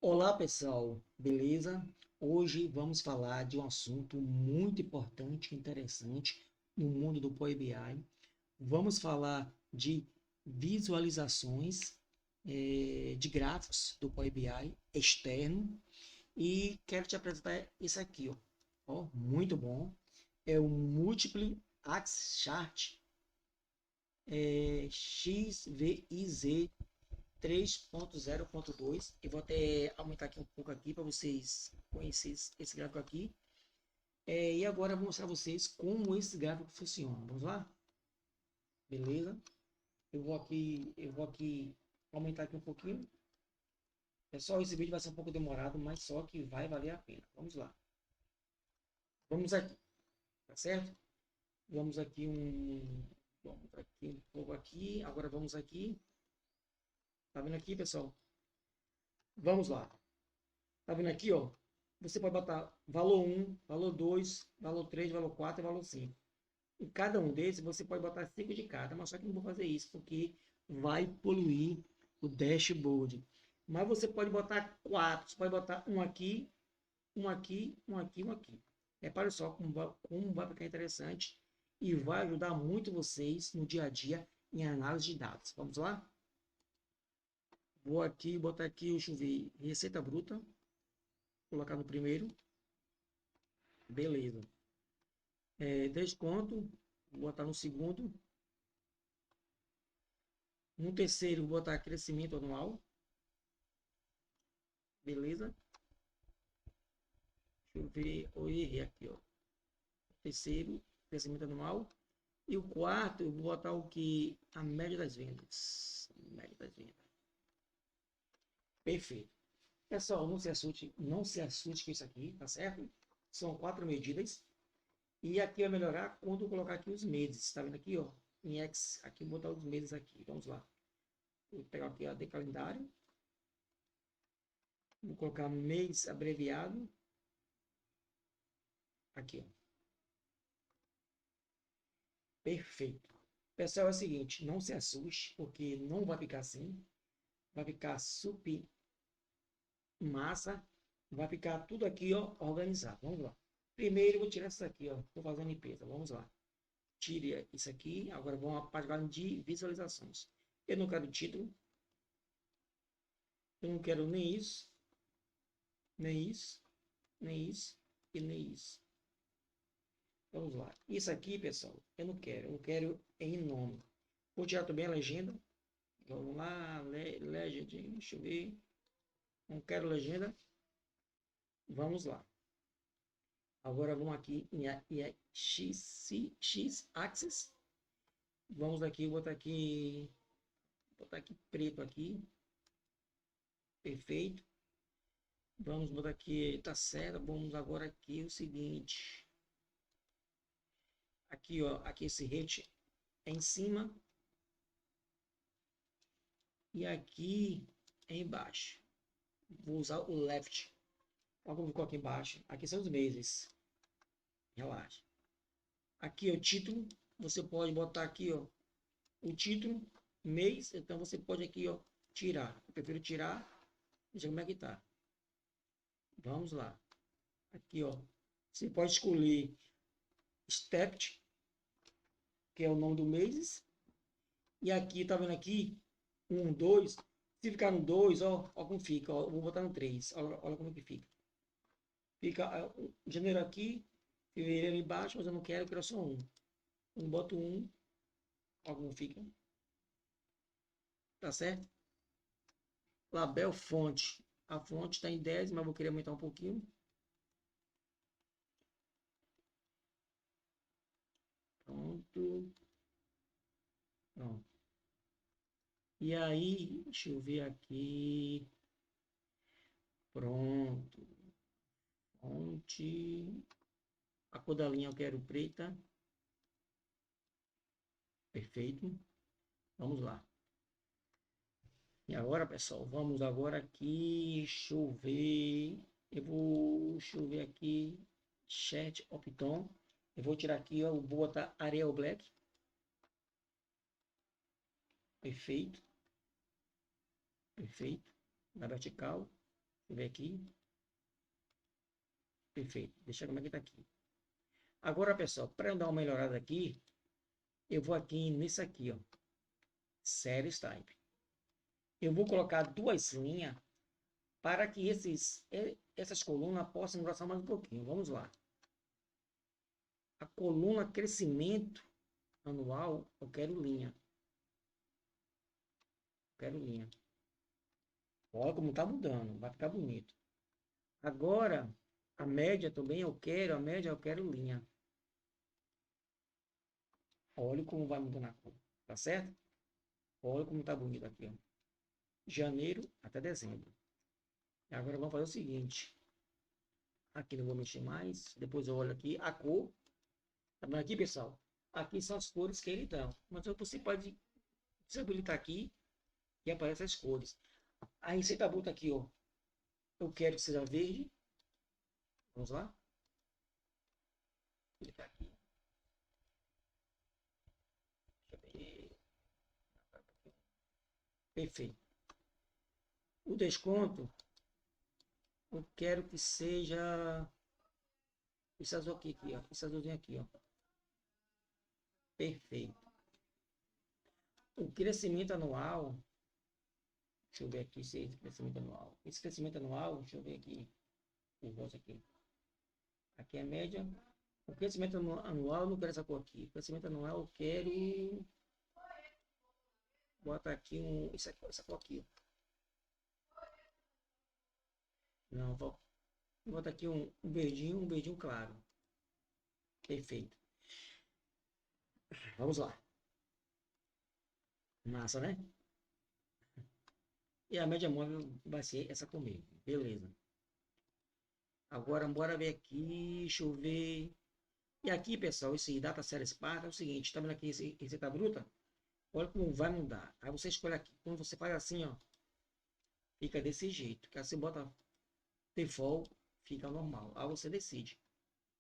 Olá pessoal, beleza? Hoje vamos falar de um assunto muito importante e interessante no mundo do Power BI. Vamos falar de visualizações de gráficos do Power BI externo e quero te apresentar isso aqui, ó, muito bom. É o Multiple Axis Chart XVIZ 3.0.2. Eu vou até aumentar aqui um pouco aqui para vocês conhecerem esse gráfico aqui. E agora eu vou mostrar a vocês como esse gráfico funciona. Vamos lá? Beleza? Eu vou aqui aumentar aqui um pouquinho. Pessoal, esse vídeo vai ser um pouco demorado, mas só que vai valer a pena. Vamos lá. Vamos aqui, tá certo? Vamos aqui um pouco aqui. Agora vamos aqui. Tá vendo aqui, pessoal? Vamos lá. Tá vendo aqui, ó? Você pode botar valor 1, valor 2, valor 3, valor 4 e valor 5. Em cada um desses, você pode botar 5 de cada, mas só que não vou fazer isso, porque vai poluir o dashboard. Mas você pode botar 4, você pode botar um aqui, um aqui, um aqui, um aqui. Repare só como vai ficar interessante e vai ajudar muito vocês no dia a dia em análise de dados. Vamos lá? Vou aqui botar aqui, deixa eu ver, receita bruta. Colocar no primeiro. Beleza. Desconto. Vou botar no segundo. No terceiro, vou botar crescimento anual. Beleza. Deixa eu ver. Eu errei aqui, ó. Terceiro, crescimento anual. E o quarto, eu vou botar o que? A média das vendas. Média das vendas. Perfeito. Pessoal, não se assuste com isso aqui, tá certo? São 4 medidas. E aqui vai melhorar quando eu colocar aqui os meses. Tá vendo aqui, ó? Em X, aqui vou botar os meses aqui. Vamos lá. Vou pegar aqui a de calendário. Vou colocar mês abreviado. Aqui, ó. Perfeito. Pessoal, é o seguinte, não se assuste, porque não vai ficar assim. Vai ficar super massa. Vai ficar tudo aqui, ó, organizado. Vamos lá. Primeiro, eu vou tirar isso aqui, ó. Vou fazer a limpeza. Vamos lá. Tire isso aqui. Agora vamos à página de visualizações. Eu não quero título. Eu não quero nem isso, nem isso, nem isso e nem isso. Vamos lá. Isso aqui, pessoal, eu não quero. Eu quero em nome. Vou tirar também a legenda. Vamos lá, legend, deixa eu ver. Não quero legenda. Vamos lá. Agora vamos aqui em X-Axis. Vamos aqui, botar aqui preto aqui. Perfeito. Vamos botar aqui, tá certo. Vamos agora aqui o seguinte. Aqui, ó, aqui esse rate é em cima. E aqui é embaixo. Vou usar o left. Olha como ficou aqui embaixo. Aqui são os meses. Relaxa. Aqui é o título. Você pode botar aqui, ó, o título, mês. Então você pode aqui, ó, tirar. Eu prefiro tirar. Veja como é que tá. Vamos lá. Aqui, ó. Você pode escolher Stepped, que é o nome do mês. E aqui, tá vendo aqui? 1, 2. Se ficar no 2, ó como fica. Ó, eu vou botar no 3. Olha como é que fica. Fica janeiro aqui, fevereiro embaixo, mas eu quero só um. Eu boto um, ó como fica. Tá certo? Label fonte. A fonte está em 10, mas vou querer aumentar um pouquinho. Pronto. Pronto. E aí, deixa eu ver aqui. Pronto. Fonte. A cor da linha eu quero preta. Perfeito. Vamos lá. E agora, pessoal, vamos agora aqui. Deixa eu ver. Deixa eu ver aqui. Chat Opton. Eu vou tirar aqui, eu vou botar Arial Black. Perfeito. Perfeito. Na vertical. Deixa eu ver aqui. Perfeito. Deixa eu ver como é que tá aqui. Agora, pessoal, para eu dar uma melhorada aqui, eu vou aqui nisso aqui, ó. Series Type. Eu vou colocar duas linhas para que essas colunas possam engrossar mais um pouquinho. Vamos lá. A coluna crescimento anual, eu quero linha. Quero linha. Olha como tá mudando, vai ficar bonito. Agora, a média também a média eu quero linha. Olha como vai mudando a cor, tá certo? Olha como tá bonito aqui, ó. Janeiro até dezembro. E agora vamos fazer o seguinte. Aqui não vou mexer mais. Depois eu olho aqui a cor. Tá vendo aqui, pessoal? Aqui são as cores que ele dá. Mas você pode desabilitar aqui e aparece as cores. A receita bruta aqui, ó. Eu quero que seja verde. Vamos lá. Ele tá aqui. Deixa eu ver. Perfeito. O desconto, eu quero que seja esse azul aqui, ó. Esse azulzinho aqui, ó. Perfeito. O crescimento anual, deixa eu ver aqui se é esse crescimento anual. Esse crescimento anual, deixa eu ver aqui. O rosto aqui. Aqui é a média. O crescimento anual, eu não quero essa cor aqui. O crescimento anual, eu quero. Bota aqui essa cor aqui, ó. Não, vou botar aqui um verdinho claro. Perfeito. Vamos lá. Massa, né? E a média móvel vai ser essa comigo. Beleza. Agora, bora ver aqui. Deixa eu ver. E aqui, pessoal, esse Data Series Part é o seguinte. Tá vendo aqui esse receita bruta? Olha como vai mudar. Aí você escolhe aqui. Quando você faz assim, ó. Fica desse jeito. Que aí você bota default, fica normal. Aí você decide.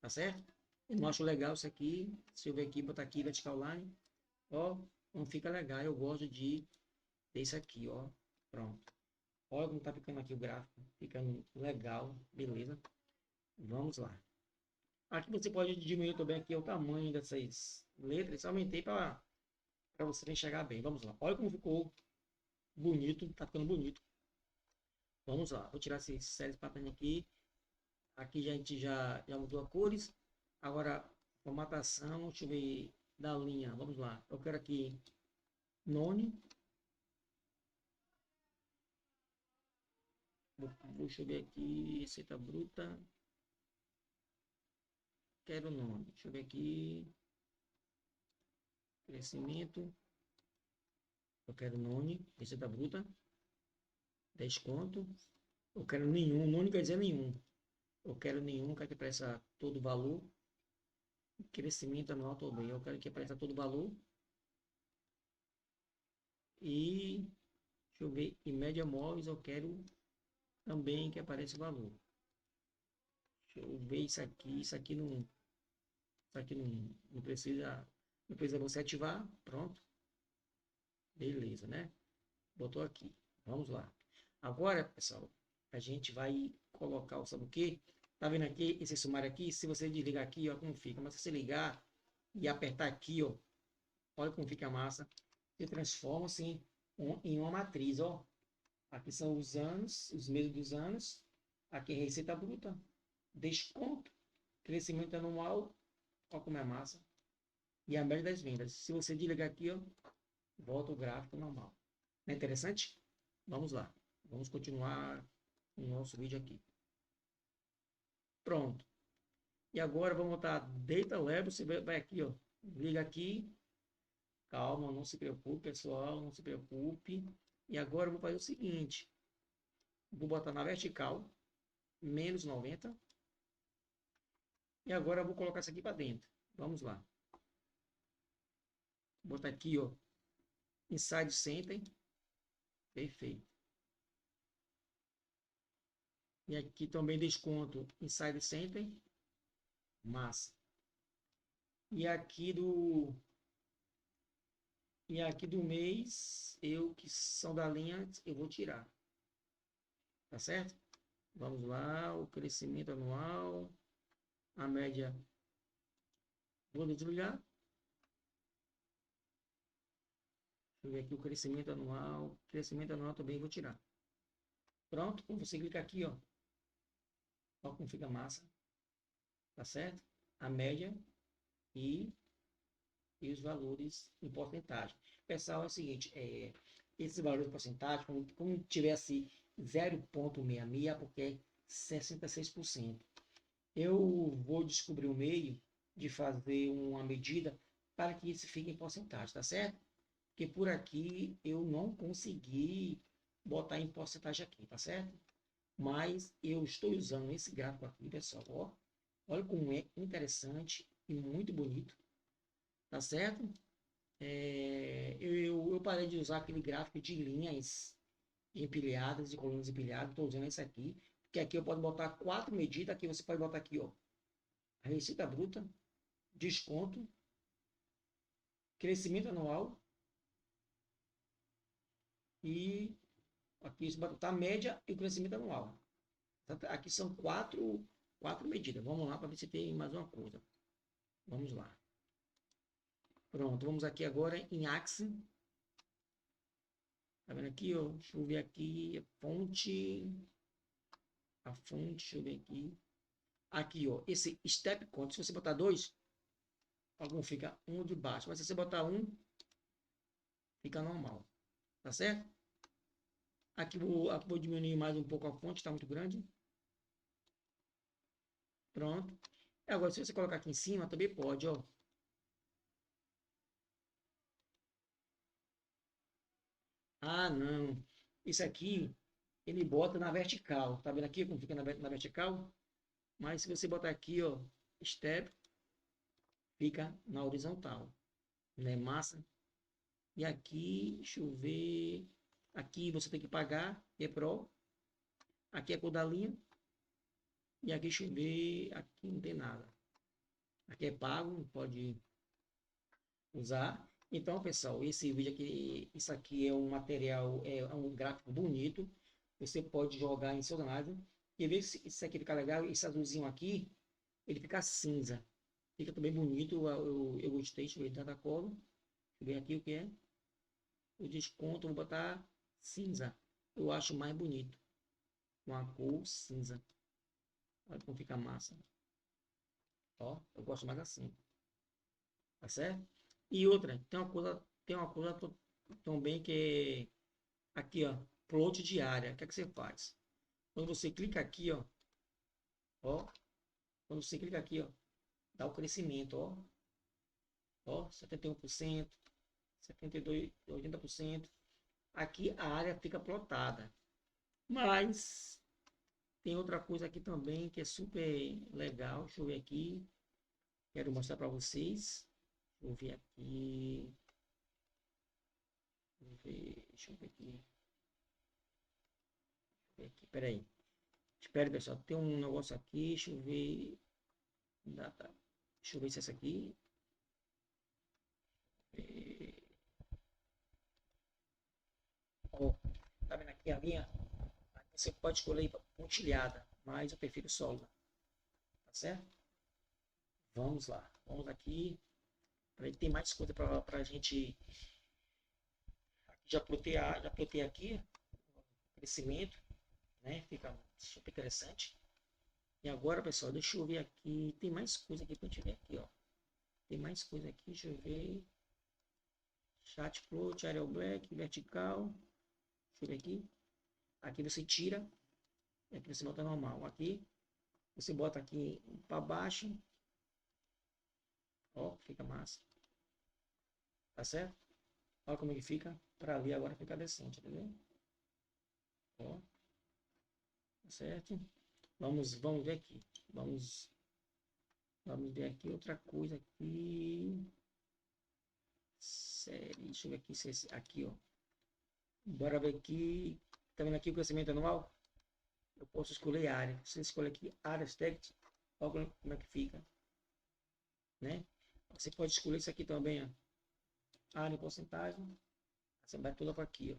Tá certo? Eu não acho legal isso aqui. Se eu ver aqui, botar aqui vertical line. Ó, não fica legal. Eu gosto desse aqui, ó. Pronto. Olha como tá ficando aqui o gráfico. Ficando legal. Beleza. Vamos lá. Aqui você pode diminuir também aqui o tamanho dessas letras. Aumentei para você enxergar bem. Vamos lá. Olha como ficou bonito. Tá ficando bonito. Vamos lá. Vou tirar esses séries pattern aqui. Aqui a gente já mudou a cores. Agora, formatação. Deixa eu ver da linha. Vamos lá. Eu quero aqui none. Deixa eu ver aqui. Receita bruta. Quero nome. Deixa eu ver aqui. Crescimento. Eu quero none. Receita bruta. Desconto. Eu quero nenhum. None quer dizer nenhum. Eu quero nenhum. Quero que apareça todo o valor. Crescimento anual também. Eu quero que apareça todo o valor. E deixa eu ver. Em média móveis eu quero também que apareça o valor. Deixa eu ver isso aqui. Isso aqui não. Isso aqui não precisa. Não precisa você ativar. Pronto. Beleza, né? Botou aqui. Vamos lá. Agora, pessoal, a gente vai colocar o sabe o quê? Tá vendo aqui esse sumário aqui? Se você desligar aqui, ó, como fica. Mas se você ligar e apertar aqui, ó, olha como fica a massa. Se transforma assim em uma matriz, ó. Aqui são os anos, os meses dos anos. Aqui é receita bruta, desconto, crescimento anual, olha como é a massa. E a média das vendas. Se você desligar aqui, ó, volta o gráfico normal. Não é interessante? Vamos lá. Vamos continuar o nosso vídeo aqui. Pronto. E agora vamos botar Data Lab. Você vai aqui, ó. Liga aqui. Calma, não se preocupe, pessoal. Não se preocupe. E agora eu vou fazer o seguinte. Vou botar na vertical. Menos 90. E agora eu vou colocar isso aqui para dentro. Vamos lá. Vou botar aqui, ó. Inside Center. Perfeito. E aqui também desconto Inside Center. Massa. E aqui do mês eu que são da linha, eu vou tirar. Tá certo? Vamos lá, o crescimento anual, a média, vou desligar. Deixa eu ver aqui o crescimento anual também vou tirar. Pronto, quando você clica aqui, ó como fica massa, tá certo? A média e os valores em porcentagem. Pessoal, é o seguinte, esse valor de porcentagem, como tivesse 0,66, é porque é 66%. Eu vou descobrir um meio de fazer uma medida para que isso fique em porcentagem, tá certo? Porque por aqui eu não consegui botar em porcentagem aqui, tá certo? Mas eu estou usando esse gráfico aqui, pessoal, ó. Olha como é interessante e muito bonito, tá certo? Eu parei de usar aquele gráfico de linhas empilhadas, de colunas empilhadas, estou usando esse aqui, porque aqui eu posso botar 4 medidas, aqui você pode botar aqui, ó, a receita bruta, desconto, crescimento anual e aqui você vai botar a média e o crescimento anual. Aqui são quatro medidas. Vamos lá para ver se tem mais uma coisa. Vamos lá. Pronto, vamos aqui agora em Axie. Tá vendo aqui, ó? Deixa eu ver aqui a fonte. Deixa eu ver aqui. Aqui, ó, esse step count, se você botar 2, algum fica um de baixo. Mas se você botar 1, fica normal. Tá certo? Aqui vou diminuir mais um pouco a fonte, está muito grande. Pronto. Agora, se você colocar aqui em cima, também pode, ó. Ah, não. Isso aqui, ele bota na vertical. Tá vendo aqui como fica na vertical? Mas se você botar aqui, ó, step, fica na horizontal. Não é massa? E aqui, deixa eu ver. Aqui você tem que pagar, é Pro. Aqui é cor da linha. E aqui, deixa eu ver. Aqui não tem nada. Aqui é pago, pode usar. Então, pessoal, esse vídeo aqui, isso aqui é um material, é um gráfico bonito. Você pode jogar em seu análises. E ver se isso aqui fica legal. Esse azulzinho aqui, ele fica cinza. Fica também bonito. Eu gostei. Deixa eu ver da cor. Deixa eu ver aqui o que é. O desconto, vou botar cinza. Eu acho mais bonito. Com a cor cinza. Olha como fica massa. Ó, eu gosto mais assim. Tá certo? E outra, tem uma coisa também que é aqui, ó, plot de área. O que é que você faz? Quando você clica aqui, ó, quando você clica aqui, ó, dá o crescimento, ó, 71%, 72%, 80%. Aqui a área fica plotada. Mas tem outra coisa aqui também que é super legal. Deixa eu ver aqui. Quero mostrar para vocês. Vou ver aqui. Deixa eu ver aqui. Peraí. Espera, pessoal. Tem um negócio aqui. Deixa eu ver. Deixa eu ver se é essa aqui. Ó, tá vendo aqui a linha? Você pode escolher pontilhada, mas eu prefiro sólida. Tá certo? Vamos lá. Vamos aqui. Tem mais coisa para a gente. Já plotei aqui. Crescimento, né? Fica super interessante. E agora, pessoal, deixa eu ver aqui. Tem mais coisa aqui para a gente ver aqui, ó. Tem mais coisa aqui, deixa eu ver. Chat plot, Arial Black, vertical. Deixa eu ver aqui. Aqui você tira. E aqui você bota normal. Aqui você bota aqui para baixo. Ó, fica massa. Tá certo? Olha como ele fica. Para ali agora fica decente, entendeu? Ó. Tá certo? Vamos ver aqui. Vamos ver aqui outra coisa aqui. Série. Deixa eu ver aqui. Aqui, ó. Bora ver aqui. Tá vendo aqui o crescimento anual? Eu posso escolher área. Você escolhe aqui área stacked. Olha como é que fica. Né? Você pode escolher isso aqui também, ó. Área em porcentagem. Tá Você vai pular para aqui, ó.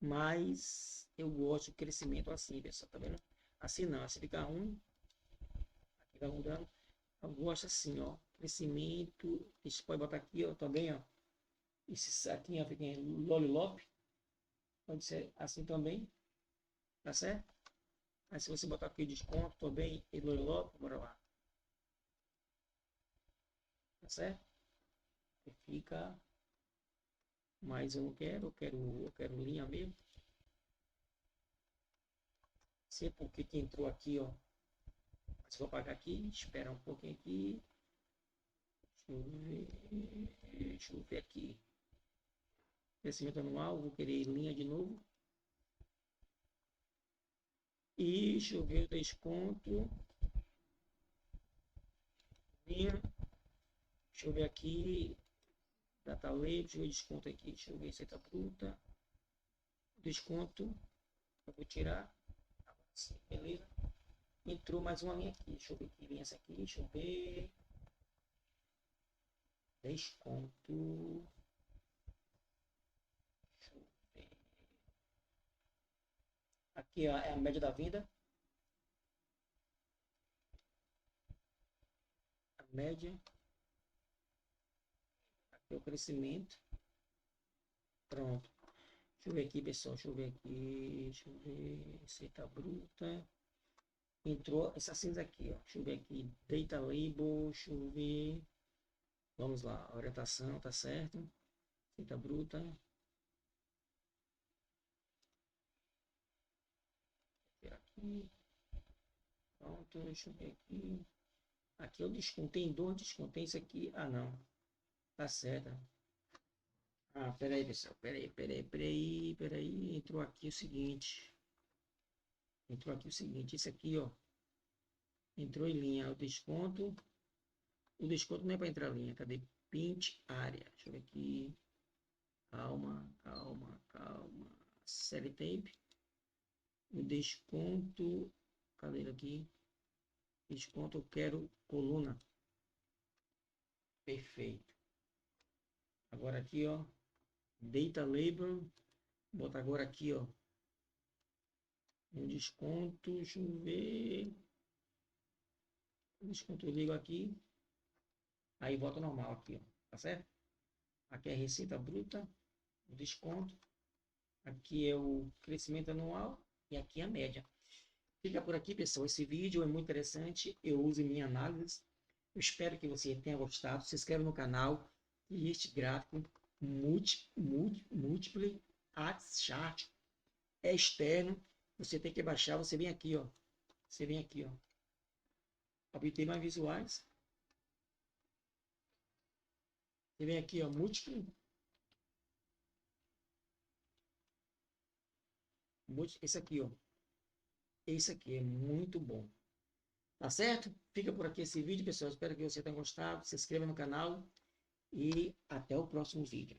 Mas eu gosto do crescimento assim, pessoal, tá vendo? Assim não, assim fica ruim. Aqui vai mudando. Eu gosto assim, ó. Crescimento. A gente pode botar aqui, ó, também, ó. Esse aqui, ó, fica em Lollipop. Pode ser assim também. Tá certo? Aí se você botar aqui desconto também e Lollipop, bora lá. Tá certo? E fica. Mas eu não quero, eu quero linha mesmo. Sei porque que entrou aqui, ó. Mas vou apagar aqui, espera um pouquinho aqui. Deixa eu ver aqui. Crescimento anual, vou querer linha de novo. E deixa eu ver o desconto. Linha. Deixa eu ver aqui. Data label, deixa eu ver o desconto aqui. Deixa eu ver receita bruta. Desconto. Eu vou tirar. Sim, beleza. Entrou mais uma linha aqui. Deixa eu ver que linha essa aqui. Deixa eu ver. Desconto. Deixa eu ver. Aqui ó, é a média da venda. A média. Aqui é o crescimento. Pronto. Deixa eu ver aqui, pessoal. Deixa eu ver aqui. Deixa eu ver. Receita bruta. Entrou essa cinza aqui, ó. Deixa eu ver aqui. Data label. Deixa eu ver. Vamos lá. Orientação, tá certo. Receita bruta. Aqui. Pronto. Deixa eu ver aqui. Aqui eu descontei em dois, descontei isso aqui. Ah, não. Tá certo. Ah, peraí, pessoal. Peraí. Entrou aqui o seguinte. Entrou aqui o seguinte. Isso aqui, ó. Entrou em linha. O desconto. O desconto não é para entrar em linha. Cadê? Pint área. Deixa eu ver aqui. Calma. Série tape. O desconto. Cadê ele aqui? Desconto, eu quero coluna. Perfeito. Agora aqui, ó. Data label. Bota agora aqui, ó. Um desconto. Deixa eu ver. Desconto, eu ligo aqui. Aí volta normal aqui, ó. Tá certo? Aqui é a receita bruta. O desconto. Aqui é o crescimento anual. E aqui é a média. Fica por aqui, pessoal. Esse vídeo é muito interessante. Eu uso em minha análise. Eu espero que você tenha gostado. Se inscreva no canal. E este gráfico múltiplo axis chart é externo. Você tem que baixar. Você vem aqui, ó. Você vem aqui, ó. Obter mais visuais. Você vem aqui, ó. Múltiplo. Esse aqui, ó. Esse aqui é muito bom. Tá certo? Fica por aqui esse vídeo, pessoal. Espero que você tenha gostado. Se inscreva no canal. E até o próximo vídeo.